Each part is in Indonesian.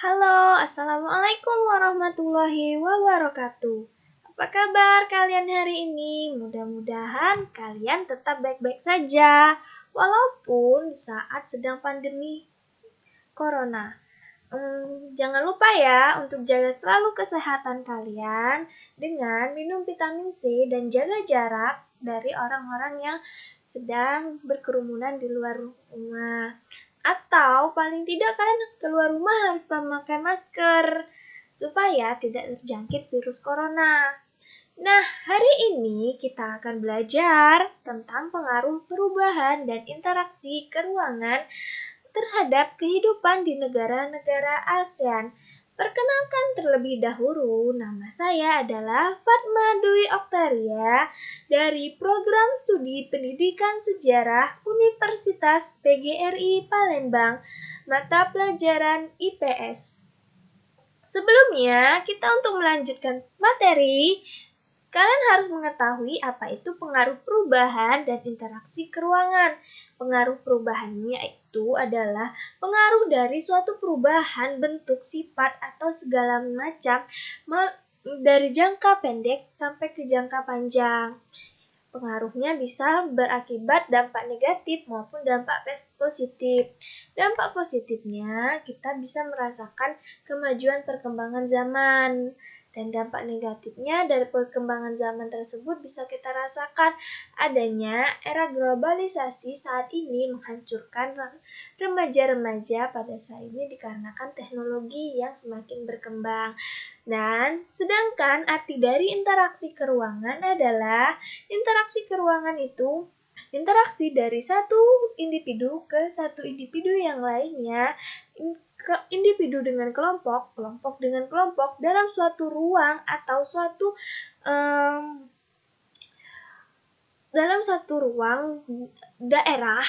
Halo, Assalamualaikum warahmatullahi wabarakatuh. Apa kabar kalian hari ini? Mudah-mudahan kalian tetap baik-baik saja, walaupun saat sedang pandemi Corona. Jangan lupa ya untuk jaga selalu kesehatan kalian dengan minum vitamin C dan jaga jarak dari orang-orang yang sedang berkerumunan di luar rumah. Atau paling tidak kalian keluar rumah harus memakai masker supaya tidak terjangkit virus corona. Nah, hari ini kita akan belajar tentang pengaruh perubahan dan interaksi keruangan terhadap kehidupan di negara-negara ASEAN. Perkenalkan terlebih dahulu, nama saya adalah Fatma Dwi Oktaria dari Program Studi Pendidikan Sejarah Universitas PGRI Palembang, mata pelajaran IPS. Sebelumnya, kita untuk melanjutkan materi, kalian harus mengetahui apa itu pengaruh perubahan dan interaksi keruangan. Pengaruh perubahannya itu adalah pengaruh dari suatu perubahan bentuk, sifat, atau segala macam dari jangka pendek sampai ke jangka panjang. Pengaruhnya bisa berakibat dampak negatif maupun dampak positif. Dampak positifnya kita bisa merasakan kemajuan perkembangan zaman. Dan dampak negatifnya dari perkembangan zaman tersebut bisa kita rasakan adanya era globalisasi saat ini menghancurkan remaja-remaja pada saat ini dikarenakan teknologi yang semakin berkembang. Dan sedangkan arti dari interaksi keruangan adalah interaksi keruangan itu interaksi dari satu individu ke satu individu yang lainnya, individu dengan kelompok, kelompok dengan kelompok dalam suatu ruang atau dalam suatu ruang daerah,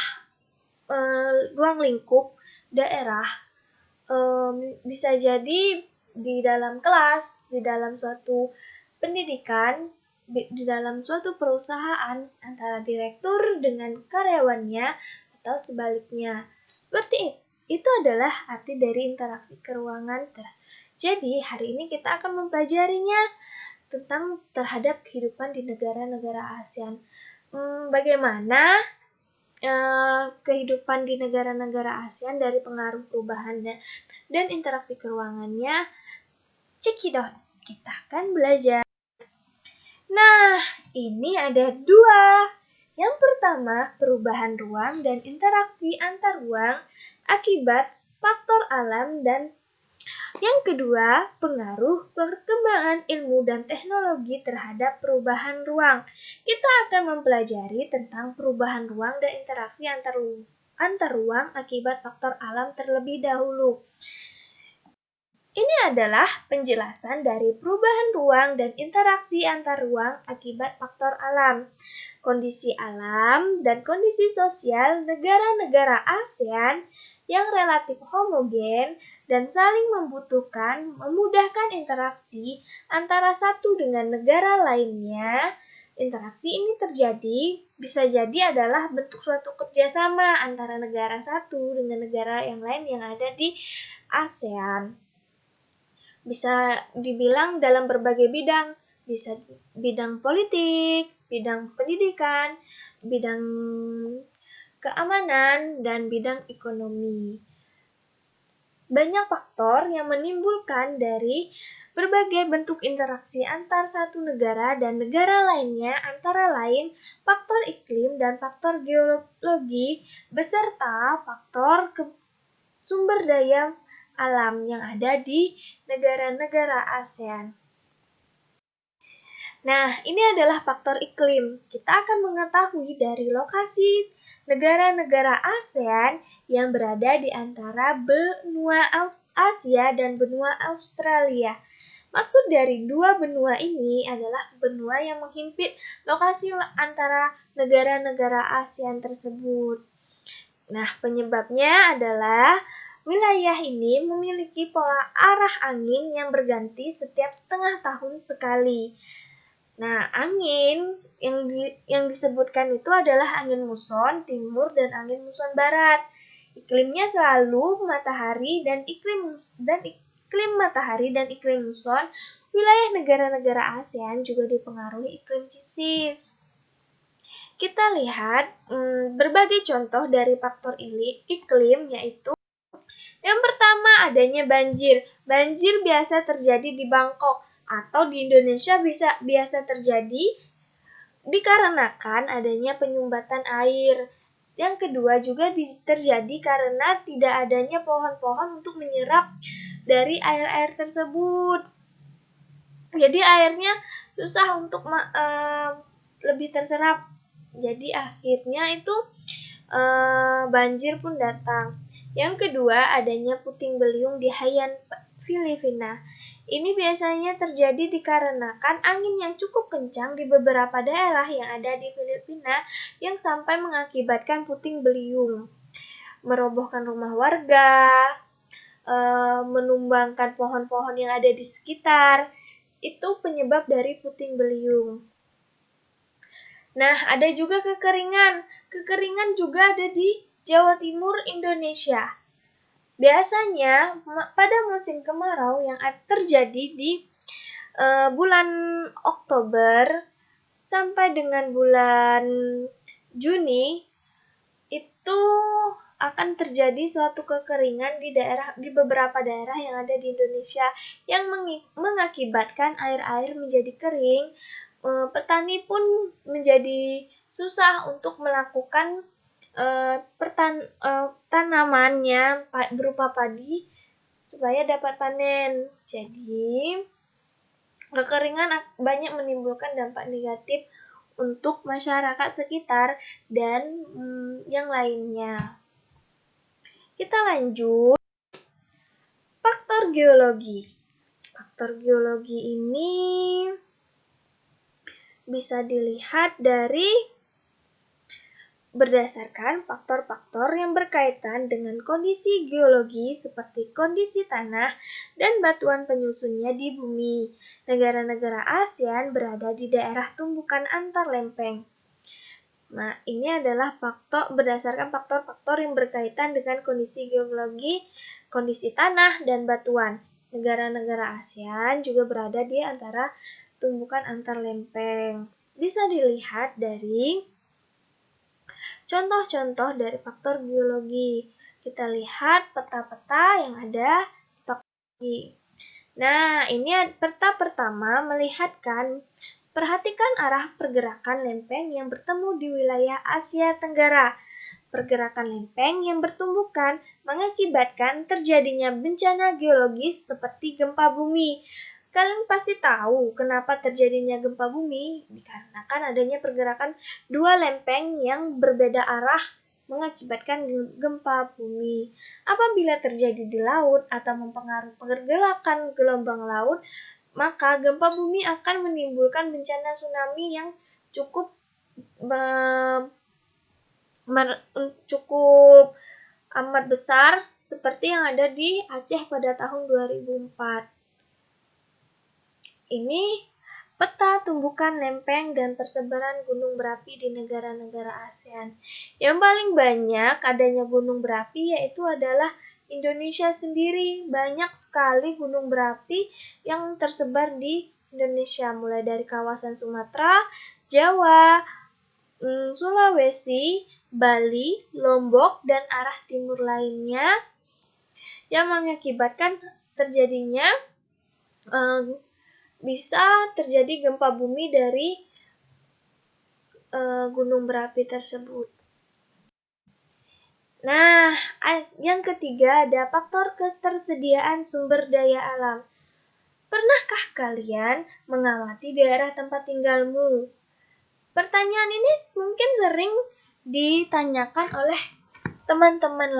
ruang lingkup daerah, bisa jadi di dalam kelas, di dalam suatu pendidikan, di dalam suatu perusahaan antara direktur dengan karyawannya atau sebaliknya. Seperti itu adalah arti dari interaksi keruangan. Jadi hari ini kita akan mempelajarinya tentang terhadap kehidupan di negara-negara ASEAN. Bagaimana kehidupan di negara-negara ASEAN dari pengaruh perubahan dan interaksi keruangannya. Cekidot, kita akan belajar. Nah, ini ada dua. Yang pertama, perubahan ruang dan interaksi antar ruang akibat faktor alam, dan yang kedua, pengaruh perkembangan ilmu dan teknologi terhadap perubahan ruang. Kita akan mempelajari tentang perubahan ruang dan interaksi antar ruang akibat faktor alam terlebih dahulu. Ini adalah penjelasan dari perubahan ruang dan interaksi antar ruang akibat faktor alam. Kondisi alam dan kondisi sosial negara-negara ASEAN yang relatif homogen dan saling membutuhkan memudahkan interaksi antara satu dengan negara lainnya. Interaksi ini bisa jadi adalah bentuk suatu kerjasama antara negara satu dengan negara yang lain yang ada di ASEAN. Bisa dibilang dalam berbagai bidang, bisa bidang politik, bidang pendidikan, bidang keamanan, dan bidang ekonomi. Banyak faktor yang menimbulkan dari berbagai bentuk interaksi antar satu negara dan negara lainnya, antara lain faktor iklim dan faktor geologi, beserta faktor sumber daya alam yang ada di negara-negara ASEAN. Nah, ini adalah faktor iklim. Kita akan mengetahui dari lokasi negara-negara ASEAN yang berada di antara benua Asia dan benua Australia. Maksud dari dua benua ini adalah benua yang menghimpit lokasi antara negara-negara ASEAN tersebut. Nah, penyebabnya adalah wilayah ini memiliki pola arah angin yang berganti setiap setengah tahun sekali. Nah, angin yang disebutkan itu adalah angin muson timur dan angin muson barat. Iklimnya selalu matahari dan iklim matahari dan iklim muson. Wilayah negara-negara ASEAN juga dipengaruhi iklim krisis. Kita lihat berbagai contoh dari faktor iklim, yaitu yang pertama adanya banjir. Banjir biasa terjadi di Bangkok atau di Indonesia biasa terjadi dikarenakan adanya penyumbatan air. Yang kedua juga terjadi karena tidak adanya pohon-pohon untuk menyerap dari air-air tersebut. Jadi airnya susah untuk lebih terserap. Jadi akhirnya itu banjir pun datang. Yang kedua adanya puting beliung di Haiyan, Filipina. Ini biasanya terjadi dikarenakan angin yang cukup kencang di beberapa daerah yang ada di Filipina yang sampai mengakibatkan puting beliung, merobohkan rumah warga, menumbangkan pohon-pohon yang ada di sekitar. Itu penyebab dari puting beliung. Nah, ada juga kekeringan. Kekeringan juga ada di Jawa Timur, Indonesia. Biasanya pada musim kemarau yang terjadi di bulan Oktober sampai dengan bulan Juni, itu akan terjadi suatu kekeringan di beberapa daerah yang ada di Indonesia yang mengakibatkan air-air menjadi kering. Petani pun menjadi susah untuk melakukan tanamannya berupa padi supaya dapat panen. Jadi kekeringan banyak menimbulkan dampak negatif untuk masyarakat sekitar dan yang lainnya. Kita lanjut. Faktor geologi. Faktor geologi ini bisa dilihat berdasarkan faktor-faktor yang berkaitan dengan kondisi geologi seperti kondisi tanah dan batuan penyusunnya di bumi. Negara-negara ASEAN berada di daerah tumbukan antar lempeng. Nah, ini adalah berdasarkan faktor-faktor yang berkaitan dengan kondisi geologi, kondisi tanah, dan batuan. Negara-negara ASEAN juga berada di antara tumbukan antar lempeng. Bisa dilihat dari contoh-contoh dari faktor geologi. Kita lihat peta-peta yang ada di faktor geologi. Nah, ini peta pertama perhatikan arah pergerakan lempeng yang bertemu di wilayah Asia Tenggara. Pergerakan lempeng yang bertumbukan mengakibatkan terjadinya bencana geologis seperti gempa bumi. Kalian pasti tahu kenapa terjadinya gempa bumi, dikarenakan adanya pergerakan dua lempeng yang berbeda arah mengakibatkan gempa bumi. Apabila terjadi di laut atau mempengaruhi pergerakan gelombang laut, maka gempa bumi akan menimbulkan bencana tsunami yang cukup amat besar seperti yang ada di Aceh pada tahun 2004. Ini peta tumbukan lempeng dan persebaran gunung berapi di negara-negara ASEAN. Yang paling banyak adanya gunung berapi yaitu adalah Indonesia sendiri. Banyak sekali gunung berapi yang tersebar di Indonesia, mulai dari kawasan Sumatera, Jawa, Sulawesi, Bali, Lombok, dan arah timur lainnya yang mengakibatkan terjadinya bisa terjadi gempa bumi dari gunung berapi tersebut. Nah, yang ketiga ada faktor ketersediaan sumber daya alam. Pernahkah kalian mengamati daerah tempat tinggalmu? Pertanyaan ini mungkin sering ditanyakan oleh teman-teman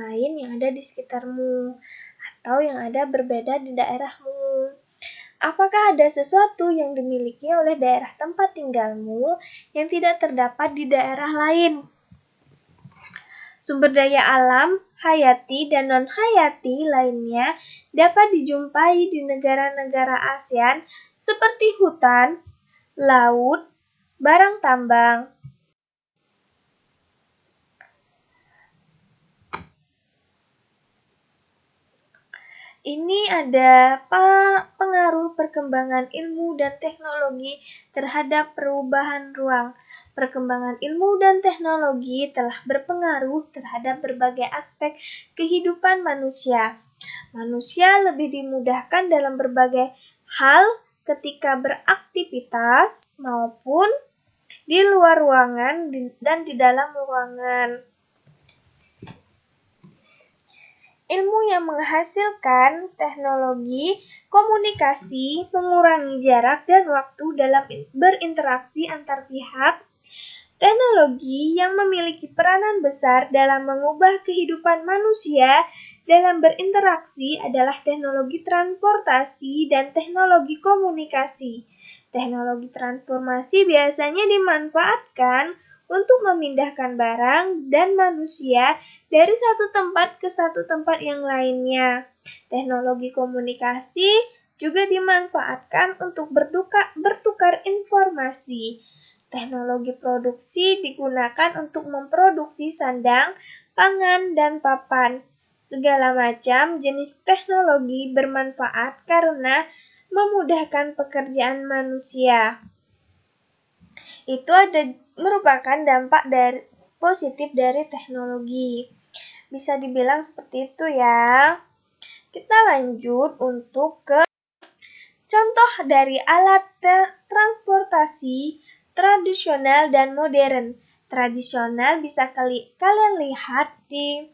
lain yang ada di sekitarmu atau yang ada berbeda di daerahmu. Apakah ada sesuatu yang dimiliki oleh daerah tempat tinggalmu yang tidak terdapat di daerah lain? Sumber daya alam, hayati, dan non-hayati lainnya dapat dijumpai di negara-negara ASEAN seperti hutan, laut, barang tambang, Ini ada pengaruh perkembangan ilmu dan teknologi terhadap perubahan ruang. Perkembangan ilmu dan teknologi telah berpengaruh terhadap berbagai aspek kehidupan manusia. Manusia lebih dimudahkan dalam berbagai hal ketika beraktivitas maupun di luar ruangan dan di dalam ruangan. Ilmu yang menghasilkan teknologi komunikasi mengurangi jarak dan waktu dalam berinteraksi antar pihak. Teknologi yang memiliki peranan besar dalam mengubah kehidupan manusia dalam berinteraksi adalah teknologi transportasi dan teknologi komunikasi. Teknologi transformasi biasanya dimanfaatkan untuk memindahkan barang dan manusia dari satu tempat ke satu tempat yang lainnya. Teknologi komunikasi juga dimanfaatkan untuk bertukar informasi. Teknologi produksi digunakan untuk memproduksi sandang, pangan, dan papan. Segala macam jenis teknologi bermanfaat karena memudahkan pekerjaan manusia. Itu merupakan dampak positif dari teknologi. Bisa dibilang seperti itu ya. Kita lanjut untuk ke contoh dari alat transportasi tradisional dan modern. Tradisional bisa kalian lihat di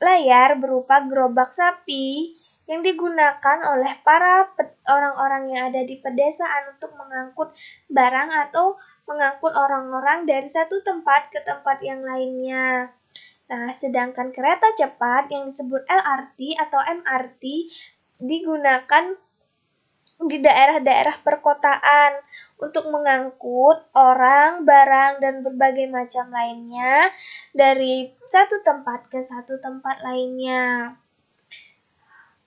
layar berupa gerobak sapi yang digunakan oleh para orang-orang yang ada di pedesaan untuk mengangkut barang atau mengangkut orang-orang dari satu tempat ke tempat yang lainnya. Nah, sedangkan kereta cepat yang disebut LRT atau MRT digunakan di daerah-daerah perkotaan untuk mengangkut orang, barang, dan berbagai macam lainnya dari satu tempat ke satu tempat lainnya.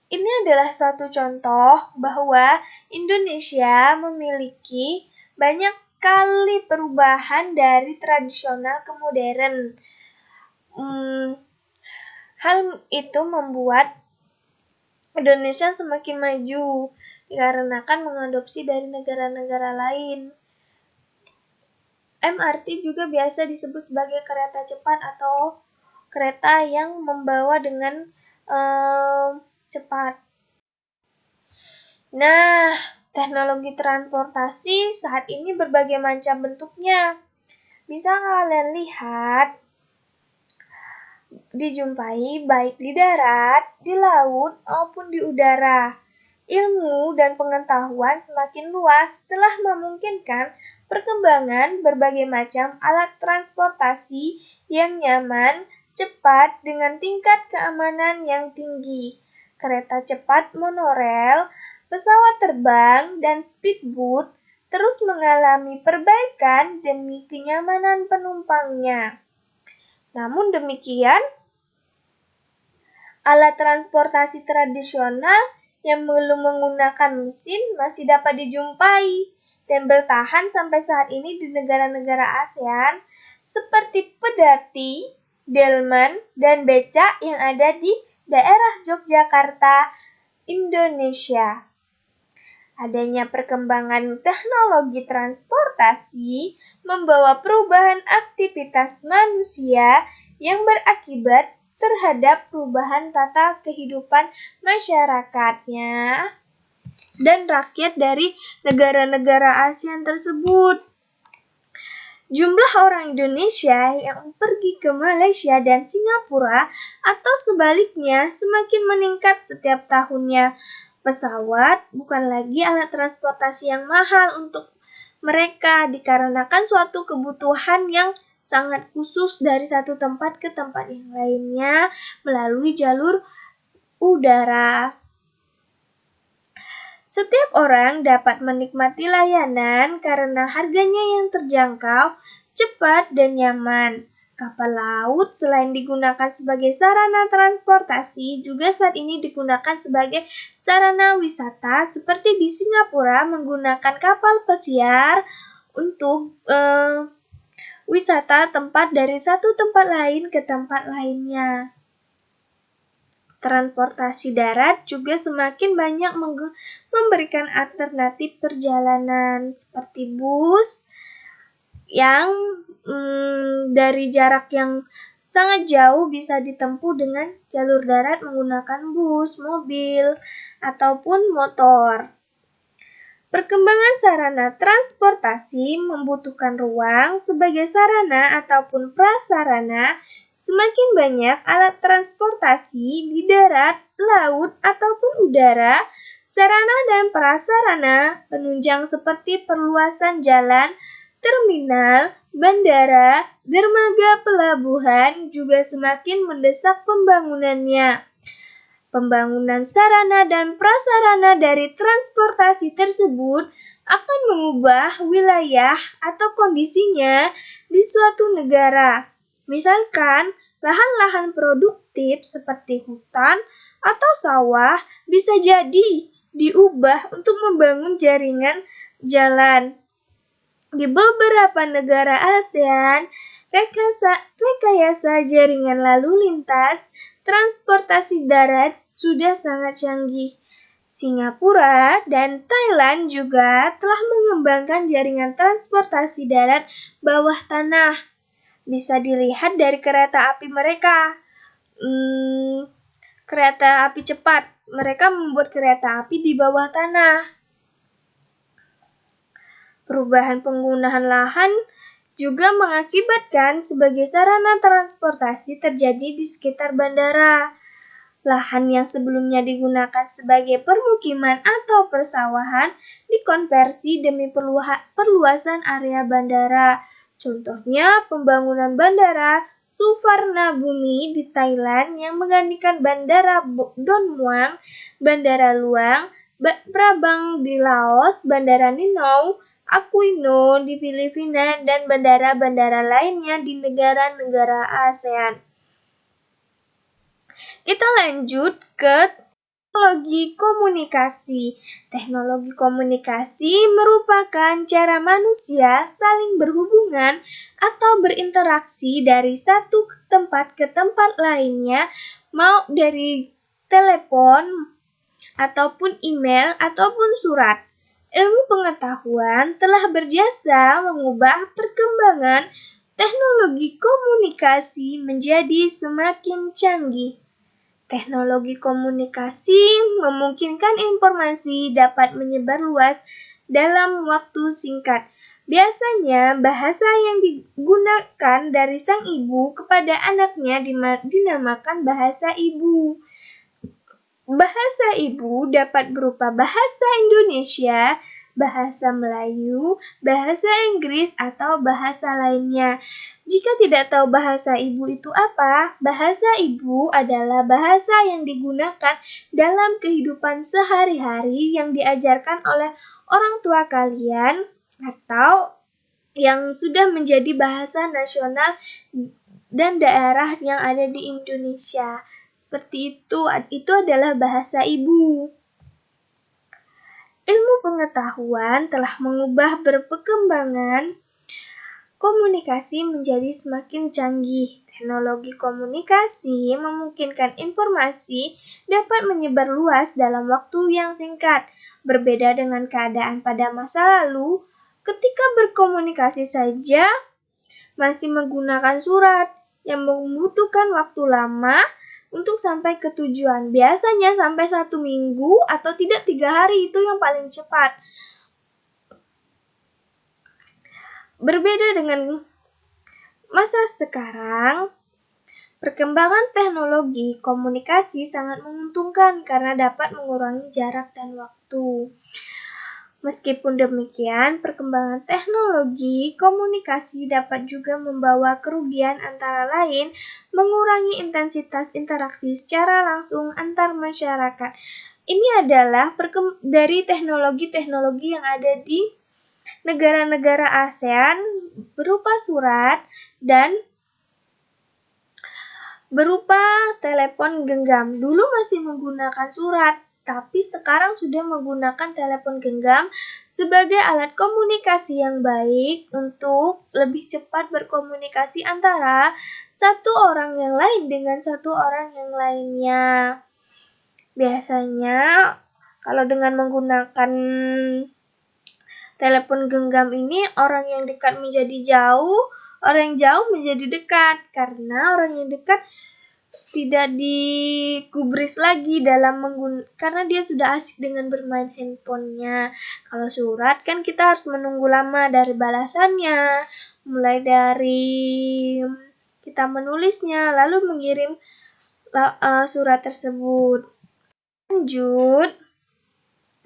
Ini adalah satu contoh bahwa Indonesia memiliki banyak sekali perubahan dari tradisional ke modern. Hal itu membuat Indonesia semakin maju dikarenakan mengadopsi dari negara-negara lain. MRT juga biasa disebut sebagai kereta cepat atau kereta yang membawa dengan cepat. Nah, teknologi transportasi saat ini berbagai macam bentuknya. Bisa kalian lihat, dijumpai baik di darat, di laut, maupun di udara. Ilmu dan pengetahuan semakin luas telah memungkinkan perkembangan berbagai macam alat transportasi yang nyaman, cepat, dengan tingkat keamanan yang tinggi. Kereta cepat monorel, pesawat terbang, dan speedboat terus mengalami perbaikan demi kenyamanan penumpangnya. Namun demikian, alat transportasi tradisional yang belum menggunakan mesin masih dapat dijumpai dan bertahan sampai saat ini di negara-negara ASEAN seperti pedati, delman, dan becak yang ada di daerah Yogyakarta, Indonesia. Adanya perkembangan teknologi transportasi membawa perubahan aktivitas manusia yang berakibat terhadap perubahan tata kehidupan masyarakatnya dan rakyat dari negara-negara ASEAN tersebut. Jumlah orang Indonesia yang pergi ke Malaysia dan Singapura atau sebaliknya semakin meningkat setiap tahunnya. Pesawat bukan lagi alat transportasi yang mahal untuk mereka dikarenakan suatu kebutuhan yang sangat khusus dari satu tempat ke tempat yang lainnya melalui jalur udara. Setiap orang dapat menikmati layanan karena harganya yang terjangkau, cepat, dan nyaman. Kapal laut selain digunakan sebagai sarana transportasi, juga saat ini digunakan sebagai sarana wisata seperti di Singapura menggunakan kapal pesiar untuk wisata tempat dari satu tempat lain ke tempat lainnya. Transportasi darat juga semakin banyak memberikan alternatif perjalanan seperti bus yang dari jarak yang sangat jauh bisa ditempuh dengan jalur darat menggunakan bus, mobil, ataupun motor. Perkembangan sarana transportasi membutuhkan ruang sebagai sarana ataupun prasarana. Semakin banyak alat transportasi di darat, laut, ataupun udara, sarana dan prasarana penunjang seperti perluasan jalan, terminal, bandara, dermaga pelabuhan juga semakin mendesak pembangunannya. Pembangunan sarana dan prasarana dari transportasi tersebut akan mengubah wilayah atau kondisinya di suatu negara. Misalkan, lahan-lahan produktif seperti hutan atau sawah bisa jadi diubah untuk membangun jaringan jalan. Di beberapa negara ASEAN, rekayasa jaringan lalu lintas transportasi darat sudah sangat canggih. Singapura dan Thailand juga telah mengembangkan jaringan transportasi darat bawah tanah. Bisa dilihat dari kereta api mereka. Kereta api cepat. Mereka membuat kereta api di bawah tanah. Perubahan penggunaan lahan juga mengakibatkan sebagai sarana transportasi terjadi di sekitar bandara. Lahan yang sebelumnya digunakan sebagai permukiman atau persawahan dikonversi demi perluasan area bandara. Contohnya pembangunan bandara Suvarnabhumi di Thailand yang menggantikan bandara Don Muang, bandara Luang, Prabang di Laos, bandara Ninou, Aquino di Filipina, dan bandara-bandara lainnya di negara-negara ASEAN. Kita lanjut ke teknologi komunikasi. Teknologi komunikasi merupakan cara manusia saling berhubungan atau berinteraksi dari satu tempat ke tempat lainnya, mau dari telepon, ataupun email, ataupun surat. Ilmu pengetahuan telah berjasa mengubah perkembangan teknologi komunikasi menjadi semakin canggih. Teknologi komunikasi memungkinkan informasi dapat menyebar luas dalam waktu singkat. Biasanya bahasa yang digunakan dari sang ibu kepada anaknya dinamakan bahasa ibu. Bahasa ibu dapat berupa bahasa Indonesia, bahasa Melayu, bahasa Inggris, atau bahasa lainnya. Jika tidak tahu bahasa ibu itu apa, bahasa ibu adalah bahasa yang digunakan dalam kehidupan sehari-hari yang diajarkan oleh orang tua kalian atau yang sudah menjadi bahasa nasional dan daerah yang ada di Indonesia. Seperti itu adalah bahasa ibu. Ilmu pengetahuan telah mengubah perkembangan komunikasi menjadi semakin canggih. Teknologi komunikasi memungkinkan informasi dapat menyebar luas dalam waktu yang singkat. Berbeda dengan keadaan pada masa lalu, ketika berkomunikasi saja masih menggunakan surat yang membutuhkan waktu lama untuk sampai ke tujuan. Biasanya sampai 1 minggu atau tidak 3 hari, itu yang paling cepat. Berbeda dengan masa sekarang, perkembangan teknologi komunikasi sangat menguntungkan karena dapat mengurangi jarak dan waktu. Meskipun demikian, perkembangan teknologi komunikasi dapat juga membawa kerugian, antara lain mengurangi intensitas interaksi secara langsung antar masyarakat. Ini adalah dari teknologi-teknologi yang ada di negara-negara ASEAN berupa surat dan berupa telepon genggam. Dulu masih menggunakan surat, tapi sekarang sudah menggunakan telepon genggam sebagai alat komunikasi yang baik untuk lebih cepat berkomunikasi antara satu orang yang lain dengan satu orang yang lainnya. Biasanya kalau dengan menggunakan telepon genggam ini, orang yang dekat menjadi jauh, orang yang jauh menjadi dekat, karena orang yang dekat tidak digubris lagi karena dia sudah asik dengan bermain handphonenya. Kalau surat kan kita harus menunggu lama dari balasannya, mulai dari kita menulisnya, lalu mengirim surat tersebut. Lanjut.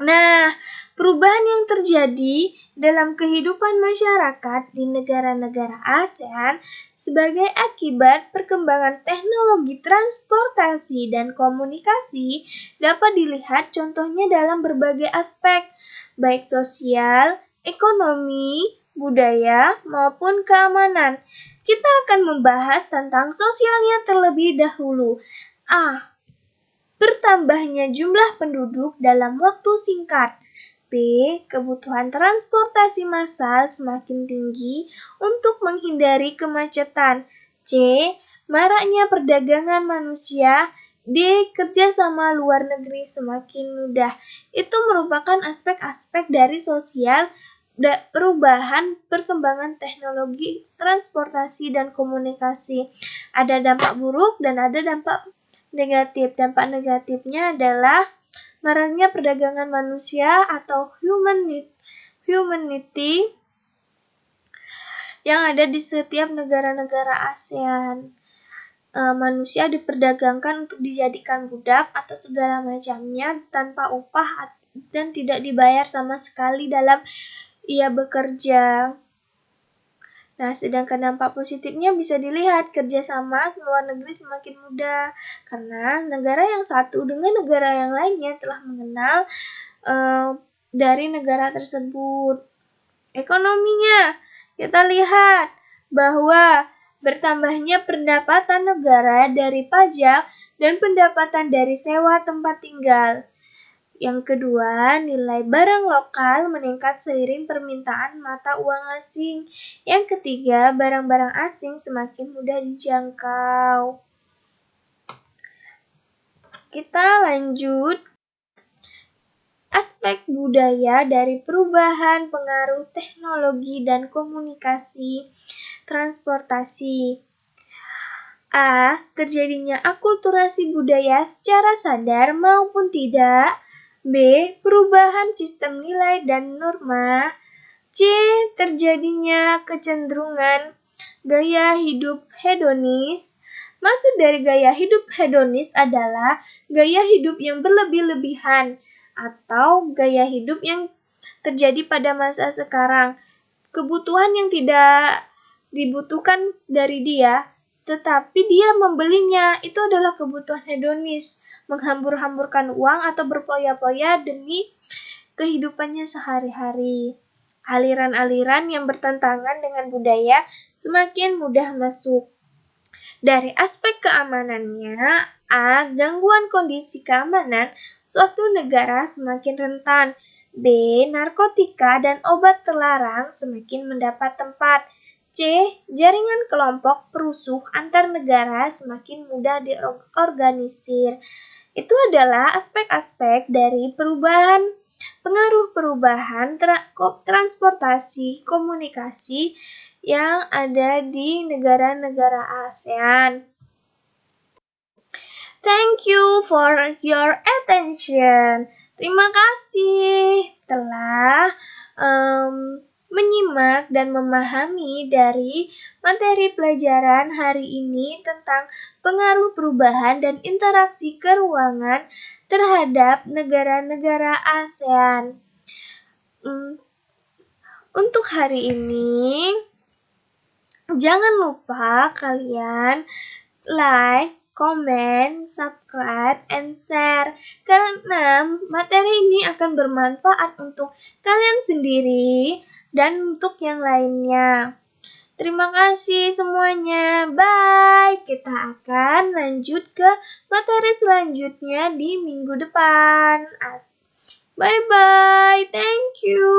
Nah, perubahan yang terjadi dalam kehidupan masyarakat di negara-negara ASEAN sebagai akibat perkembangan teknologi transportasi dan komunikasi dapat dilihat contohnya dalam berbagai aspek, baik sosial, ekonomi, budaya, maupun keamanan. Kita akan membahas tentang sosialnya terlebih dahulu. Bertambahnya jumlah penduduk dalam waktu singkat. B. Kebutuhan transportasi massal semakin tinggi untuk menghindari kemacetan. C. Maraknya perdagangan manusia. D. Kerjasama luar negeri semakin mudah. Itu merupakan aspek-aspek dari sosial perubahan perkembangan teknologi transportasi dan komunikasi. Ada dampak buruk dan ada dampak negatif. Dampak negatifnya adalah maraknya perdagangan manusia atau humanity yang ada di setiap negara-negara ASEAN. Manusia diperdagangkan untuk dijadikan budak atau segala macamnya tanpa upah dan tidak dibayar sama sekali dalam ia bekerja. Nah, sedangkan dampak positifnya bisa dilihat kerjasama luar negeri semakin mudah karena negara yang satu dengan negara yang lainnya telah mengenal dari negara tersebut. Ekonominya, kita lihat bahwa bertambahnya pendapatan negara dari pajak dan pendapatan dari sewa tempat tinggal. Yang kedua, nilai barang lokal meningkat seiring permintaan mata uang asing. Yang ketiga, barang-barang asing semakin mudah dijangkau. Kita lanjut. Aspek budaya dari perubahan pengaruh teknologi dan komunikasi transportasi. A. Terjadinya akulturasi budaya secara sadar maupun tidak. B. Perubahan sistem nilai dan norma. C. Terjadinya kecenderungan gaya hidup hedonis. Maksud dari gaya hidup hedonis adalah gaya hidup yang berlebih-lebihan atau gaya hidup yang terjadi pada masa sekarang. Kebutuhan yang tidak dibutuhkan dari dia, tetapi dia membelinya, itu adalah kebutuhan hedonis. Menghambur-hamburkan uang atau berpoya-poya demi kehidupannya sehari-hari. Aliran-aliran yang bertentangan dengan budaya semakin mudah masuk. Dari aspek keamanannya, A. Gangguan kondisi keamanan suatu negara semakin rentan. B. Narkotika dan obat terlarang semakin mendapat tempat. C. Jaringan kelompok perusuh antar negara semakin mudah diorganisir. Itu adalah aspek-aspek dari pengaruh perubahan transportasi komunikasi yang ada di negara-negara ASEAN. Thank you for your attention. Terima kasih telah menyimak dan memahami dari materi pelajaran hari ini tentang pengaruh perubahan dan interaksi keuangan terhadap negara-negara ASEAN. Untuk hari ini, jangan lupa kalian like, comment, subscribe, and share karena materi ini akan bermanfaat untuk kalian sendiri dan untuk yang lainnya. Terima kasih semuanya. Bye. Kita akan lanjut ke materi selanjutnya di minggu depan. Bye-bye. Thank you.